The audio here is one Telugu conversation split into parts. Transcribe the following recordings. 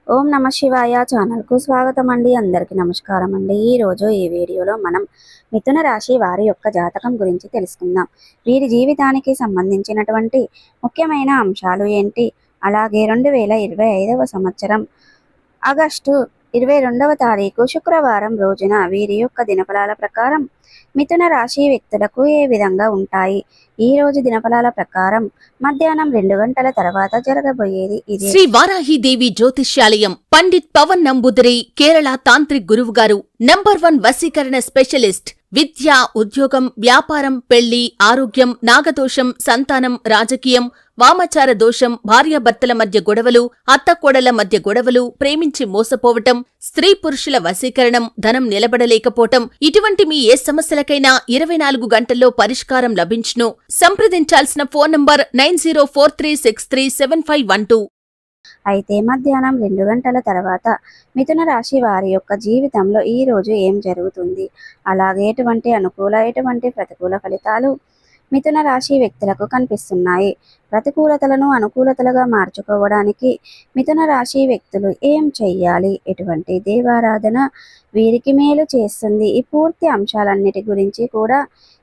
ఓం నమ శివాయ ఛానల్కు స్వాగతం అండి. అందరికీ నమస్కారం అండి. ఈరోజు ఈ వీడియోలో మనం మిథున రాశి వారి యొక్క జాతకం గురించి తెలుసుకుందాం. వీరి జీవితానికి సంబంధించినటువంటి ముఖ్యమైన అంశాలు ఏంటి, అలాగే 2025వ సంవత్సరం ఆగస్టు 22వ తారీఖు శుక్రవారం రోజున వీరి యొక్క దినఫలాల ప్రకారం మిథున రాశి వ్యక్తులకు ఏ విధంగా ఉంటాయి. ఈ రోజు దినఫలాల ప్రకారం మధ్యాహ్నం 2 గంటల తర్వాత జరగబోయేది ఇది. శ్రీ వారాహిదేవి జ్యోతిష్యాలయం పండిత్ పవన్ నంబూదిరి కేరళ తాంత్రిక్ గురువు గారు నంబర్ 1 వశీకరణ స్పెషలిస్ట్. విద్య, ఉద్యోగం, వ్యాపారం, పెళ్లి, ఆరోగ్యం, నాగదోషం, సంతానం, రాజకీయం, వామాచార దోషం, భార్యాభర్తల మధ్య గొడవలు, అత్తకోడల మధ్య గొడవలు, ప్రేమించి మోసపోవటం, స్త్రీ పురుషుల వశీకరణం, ధనం నిలబడలేకపోవటం, ఇటువంటి మీ ఏ సమస్యలకైనా 24 గంటల్లో పరిష్కారం లభించును. సంప్రదించాల్సిన ఫోన్ నంబర్ 9043637512. అయితే మధ్యాహ్నం 2 గంటల తర్వాత మిథున రాశి వారి యొక్క జీవితంలో ఈ రోజు ఏం జరుగుతుంది, అలాగే ఎటువంటి అనుకూల ఎటువంటి ప్రతికూల ఫలితాలు మిథున రాశి వ్యక్తులకు కనిపిస్తున్నాయి. ప్రతికూలతలను అనుకూలతలుగా మార్చుకోవడానికి మిథున రాశి వ్యక్తులు ఏం చెయ్యాలి, ఎటువంటి దేవారాధన వీరికి మేలు చేస్తుంది, ఈ పూర్తి అంశాలన్నిటి గురించి కూడా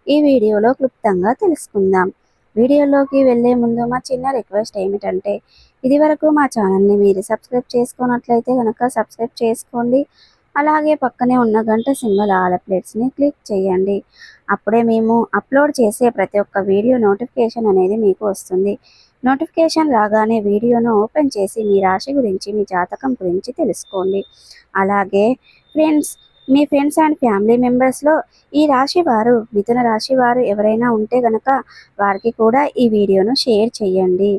ఈ వీడియోలో క్లుప్తంగా తెలుసుకుందాం. వీడియోలోకి వెళ్లే ముందు మా చిన్న రిక్వెస్ట్ ఏమిటంటే, ఇదివరకు మా ఛానల్ని మీరు సబ్స్క్రైబ్ చేసుకున్నట్లయితే కనుక సబ్స్క్రైబ్ చేసుకోండి. అలాగే పక్కనే ఉన్న గంట సింబల్ ఆల్ అప్డేట్స్ని క్లిక్ చేయండి. అప్పుడే మేము అప్లోడ్ చేసే ప్రతి ఒక్క వీడియో నోటిఫికేషన్ అనేది మీకు వస్తుంది. నోటిఫికేషన్ రాగానే వీడియోను ఓపెన్ చేసి మీ రాశి గురించి, మీ జాతకం గురించి తెలుసుకోండి. అలాగే మీ ఫ్రెండ్స్ అండ్ ఫ్యామిలీ మెంబర్స్లో ఈ రాశి వారు, మిథున రాశి వారు ఎవరైనా ఉంటే గనక వారికి కూడా ఈ వీడియోను షేర్ చేయండి.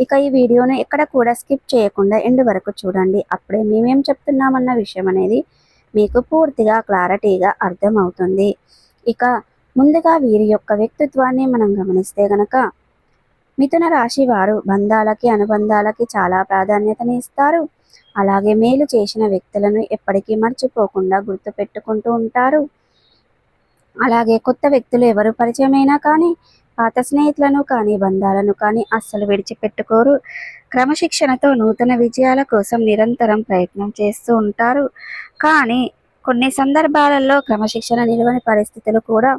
ఇక ఈ వీడియోను ఎక్కడ కూడా స్కిప్ చేయకుండా ఎండ్ వరకు చూడండి. అప్పుడే మేమేం చెప్తున్నామన్న విషయం అనేది మీకు పూర్తిగా క్లారిటీగా అర్థమవుతుంది. ఇక ముందుగా వీరి యొక్క వ్యక్తిత్వాన్ని మనం గమనిస్తే గనక మిథున రాశి వారు బంధాలకి, అనుబంధాలకి చాలా ప్రాధాన్యతని ఇస్తారు. అలాగే మేలు చేసిన వ్యక్తులను ఎప్పటికీ మర్చిపోకుండా గుర్తుపెట్టుకుంటూ ఉంటారు. అలాగే కొత్త వ్యక్తులు ఎవరు పరిచయమైనా కానీ, పాత స్నేహితులను కానీ, బంధాలను కానీ అస్సలు విడిచిపెట్టుకోరు. క్రమశిక్షణతో నూతన విజయాల కోసం నిరంతరం ప్రయత్నం చేస్తూ ఉంటారు. కానీ కొన్ని సందర్భాలలో క్రమశిక్షణ నిలవని పరిస్థితులు కూడా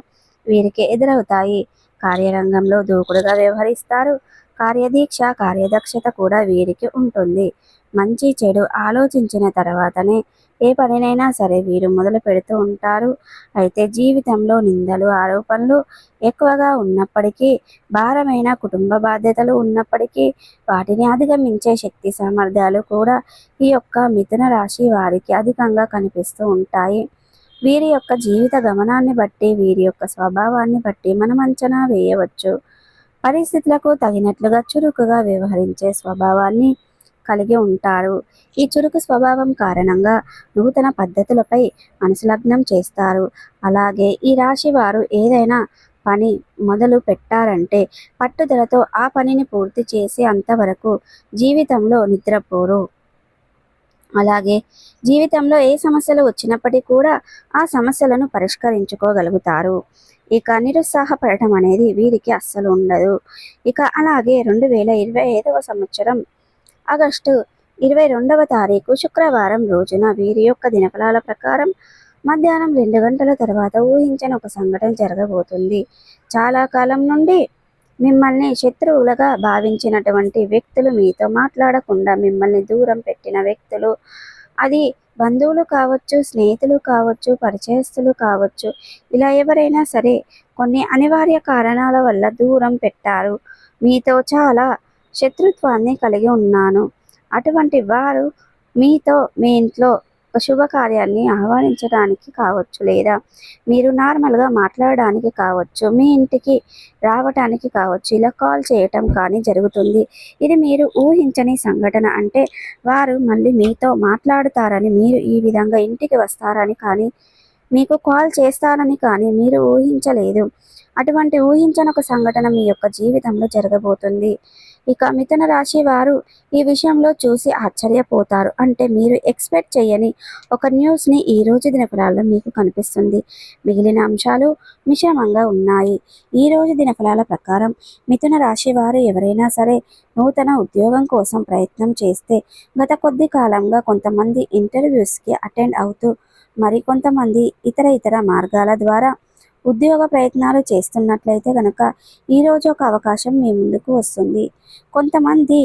వీరికి ఎదురవుతాయి. కార్యరంగంలో దూకుడుగా వ్యవహరిస్తారు. కార్యదీక్ష, కార్యదక్షత కూడా వీరికి ఉంటుంది. మంచి చెడు ఆలోచించిన తర్వాతనే ఏ పనినైనా సరే వీరు మొదలు పెడుతూ ఉంటారు. అయితే జీవితంలో నిందలు, ఆరోపణలు ఎక్కువగా ఉన్నప్పటికీ, భారమైన కుటుంబ బాధ్యతలు ఉన్నప్పటికీ వాటిని అధిగమించే శక్తి సామర్థ్యాలు కూడా ఈ యొక్క మిథున రాశి వారికి అధికంగా కనిపిస్తూ ఉంటాయి. వీరి యొక్క జీవిత గమనాన్ని బట్టి, వీరి యొక్క స్వభావాన్ని బట్టి మనం అంచనా వేయవచ్చు. పరిస్థితులకు తగినట్లుగా చురుకుగా వ్యవహరించే స్వభావాన్ని కలిగి ఉంటారు. ఈ చురుకు స్వభావం కారణంగా నూతన పద్ధతులపై మనసులగ్నం చేస్తారు. అలాగే ఈ రాశి వారు ఏదైనా పని మొదలు పెట్టారంటే పట్టుదలతో ఆ పనిని పూర్తి చేసి అంతవరకు జీవితంలో నిద్రపోరు. అలాగే జీవితంలో ఏ సమస్యలు వచ్చినప్పటికీ కూడా ఆ సమస్యలను పరిష్కరించుకోగలుగుతారు. ఇక నిరుత్సాహపడటం అనేది వీరికి అస్సలు ఉండదు. ఇక అలాగే 2025వ సంవత్సరం ఆగస్టు 22వ తారీఖు శుక్రవారం రోజున వీరి యొక్క దినఫలాల ప్రకారం మధ్యాహ్నం 2 గంటల తర్వాత ఊహించని ఒక సంఘటన జరగబోతుంది. చాలా కాలం నుండి మిమ్మల్ని శత్రువులుగా భావించినటువంటి వ్యక్తులు, మీతో మాట్లాడకుండా మిమ్మల్ని దూరం పెట్టిన వ్యక్తులు, అది బంధువులు కావచ్చు, స్నేహితులు కావచ్చు, పరిచయస్తులు కావచ్చు, ఇలా ఎవరైనా సరే కొన్ని అనివార్య కారణాల వల్ల దూరం పెట్టారు. మీతో చాలా శత్రుత్వాన్ని కలిగి ఉన్నాను. అటువంటి వారు మీతో మీ ఇంట్లో ఒక శుభకార్యాన్ని ఆహ్వానించడానికి కావచ్చు, లేదా మీరు నార్మల్గా మాట్లాడడానికి కావచ్చు, మీ ఇంటికి రావటానికి కావచ్చు, ఇలా కాల్ చేయటం కానీ జరుగుతుంది. ఇది మీరు ఊహించని సంఘటన. అంటే వారు మళ్ళీ మీతో మాట్లాడుతారని, మీరు ఈ విధంగా ఇంటికి వస్తారని కానీ, మీకు కాల్ చేస్తారని కానీ మీరు ఊహించలేదు. అటువంటి ఊహించని ఒక సంఘటన మీ యొక్క జీవితంలో జరగబోతుంది. ఇక మిథున రాశి వారు ఈ విషయంలో చూసి ఆశ్చర్యపోతారు. అంటే మీరు ఎక్స్పెక్ట్ చేయని ఒక న్యూస్ని ఈ రోజు దినఫలాల్లో మీకు కనిపిస్తుంది. మిగిలిన అంశాలు మిశ్రమంగా ఉన్నాయి. ఈ రోజు దినఫలాల ప్రకారం మిథున రాశి వారు ఎవరైనా సరే నూతన ఉద్యోగం కోసం ప్రయత్నం చేస్తే గత కొద్ది కాలంగా కొంతమంది ఇంటర్వ్యూస్కి అటెండ్ అవుతూ మరికొంతమంది ఇతర మార్గాల ద్వారా ఉద్యోగ ప్రయత్నాలు చేస్తున్నట్లయితే కనుక ఈరోజు ఒక అవకాశం మీ ముందుకు వస్తుంది. కొంతమంది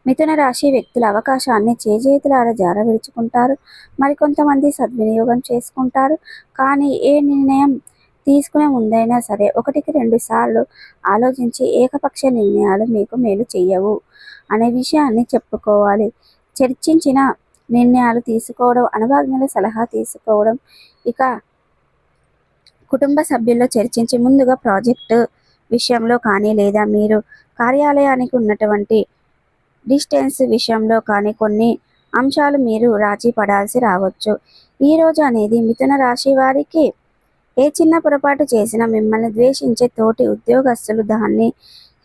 మిథున రాశి వ్యక్తుల అవకాశాన్ని చేజేతులారా జారవిడుచుకుంటారు. మరికొంతమంది సద్వినియోగం చేసుకుంటారు. కానీ ఏ నిర్ణయం తీసుకునే ముందైనా సరే 1-2 సార్లు ఆలోచించి ఏకపక్ష నిర్ణయాలు మీకు మేలు చెయ్యవు అనే విషయాన్ని చెప్పుకోవాలి. చర్చించిన నిర్ణయాలు తీసుకోవడం, అనుభవజ్ఞుల సలహా తీసుకోవడం, ఇక కుటుంబ సభ్యుల్లో చర్చించి ముందుగా ప్రాజెక్టు విషయంలో కానీ లేదా మీరు కార్యాలయానికి ఉన్నటువంటి డిస్టెన్స్ విషయంలో కానీ కొన్ని అంశాలు మీరు రాజీ పడాల్సి రావచ్చు. ఈరోజు అనేది మిథున రాశి వారికి ఏ చిన్న పొరపాటు చేసినా మిమ్మల్ని ద్వేషించే తోటి ఉద్యోగస్తులు దాన్ని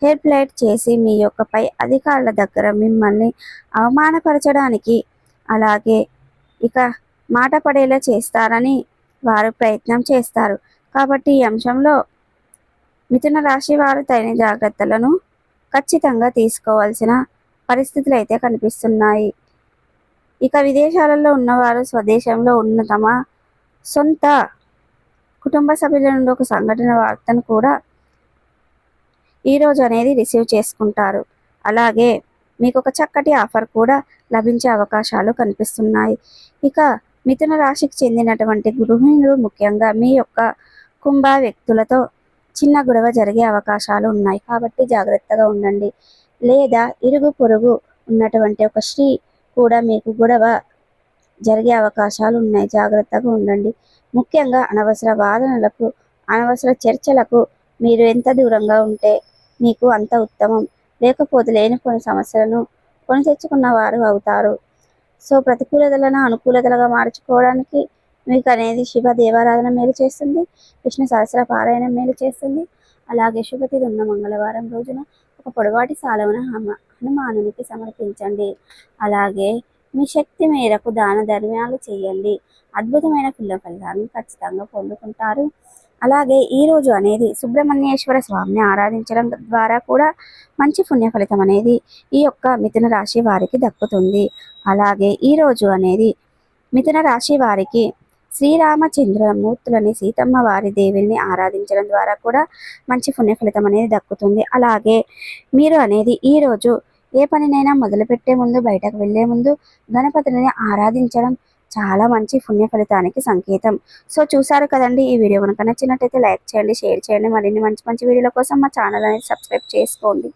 హెల్ప్లైట్ చేసి మీ యొక్క పై అధికారుల దగ్గర మిమ్మల్ని అవమానపరచడానికి అలాగే ఇక మాట పడేలా చేస్తారని వారు ప్రయత్నం చేస్తారు. కాబట్టి ఈ అంశంలో మిథున రాశి వారు తగిన జాగ్రత్తలను ఖచ్చితంగా తీసుకోవాల్సిన పరిస్థితులు అయితే కనిపిస్తున్నాయి. ఇక విదేశాలలో ఉన్నవారు స్వదేశంలో ఉన్న తమ సొంత కుటుంబ సభ్యుల నుండి ఒక సంఘటన వార్తను కూడా ఈరోజు అనేది రిసీవ్ చేసుకుంటారు. అలాగే మీకు ఒక చక్కటి ఆఫర్ కూడా లభించే అవకాశాలు కనిపిస్తున్నాయి. ఇక మిథున రాశికి చెందినటువంటి గృహిణులు ముఖ్యంగా మీ యొక్క కుంభ వ్యక్తులతో చిన్న గొడవ జరిగే అవకాశాలు ఉన్నాయి. కాబట్టి జాగ్రత్తగా ఉండండి. లేదా ఇరుగు పొరుగు ఉన్నటువంటి ఒక స్త్రీ కూడా మీకు గొడవ జరిగే అవకాశాలు ఉన్నాయి. జాగ్రత్తగా ఉండండి. ముఖ్యంగా అనవసర వాదనలకు, అనవసర చర్చలకు మీరు ఎంత దూరంగా ఉంటే మీకు అంత ఉత్తమం. లేకపోతే లేని కొన్ని సమస్యలను కొని తెచ్చుకున్న వారు అవుతారు. సో ప్రతికూలతలను అనుకూలతలుగా మార్చుకోవడానికి మీకు అనేది శివ దేవారాధన మేలు చేస్తుంది. విష్ణు సహస్ర పారాయణం మేలు చేస్తుంది. అలాగే శుభతిథి ఉన్న మంగళవారం రోజున ఒక పొడవాటి సాలవున హనుమానునికి సమర్పించండి. అలాగే మీ శక్తి మేరకు దాన ధర్మాలు చేయండి. అద్భుతమైన ఫలితాలను ఖచ్చితంగా పొందుకుంటారు. అలాగే ఈరోజు అనేది సుబ్రహ్మణ్యేశ్వర స్వామిని ఆరాధించడం ద్వారా కూడా మంచి పుణ్య ఫలితం అనేది ఈ యొక్క మిథున రాశి వారికి దక్కుతుంది. అలాగే ఈరోజు అనేది మిథున రాశి వారికి శ్రీరామచంద్రమూర్తులని సీతమ్మ వారి దేవిని ఆరాధించడం ద్వారా కూడా మంచి పుణ్య ఫలితం అనేది దక్కుతుంది. అలాగే మీరు అనేది ఈరోజు ఏ పనినైనా మొదలుపెట్టే ముందు, బయటకు వెళ్లే ముందు గణపతిని ఆరాధించడం చాలా మంచి పుణ్య ఫలితానికి సంకేతం. సో చూసారు కదండి. ఈ వీడియో కనుక నచ్చినట్టయితే లైక్ చేయండి, షేర్ చేయండి. మరిన్ని మంచి వీడియోల కోసం మా ఛానల్ అనేది సబ్స్క్రైబ్ చేసుకోండి.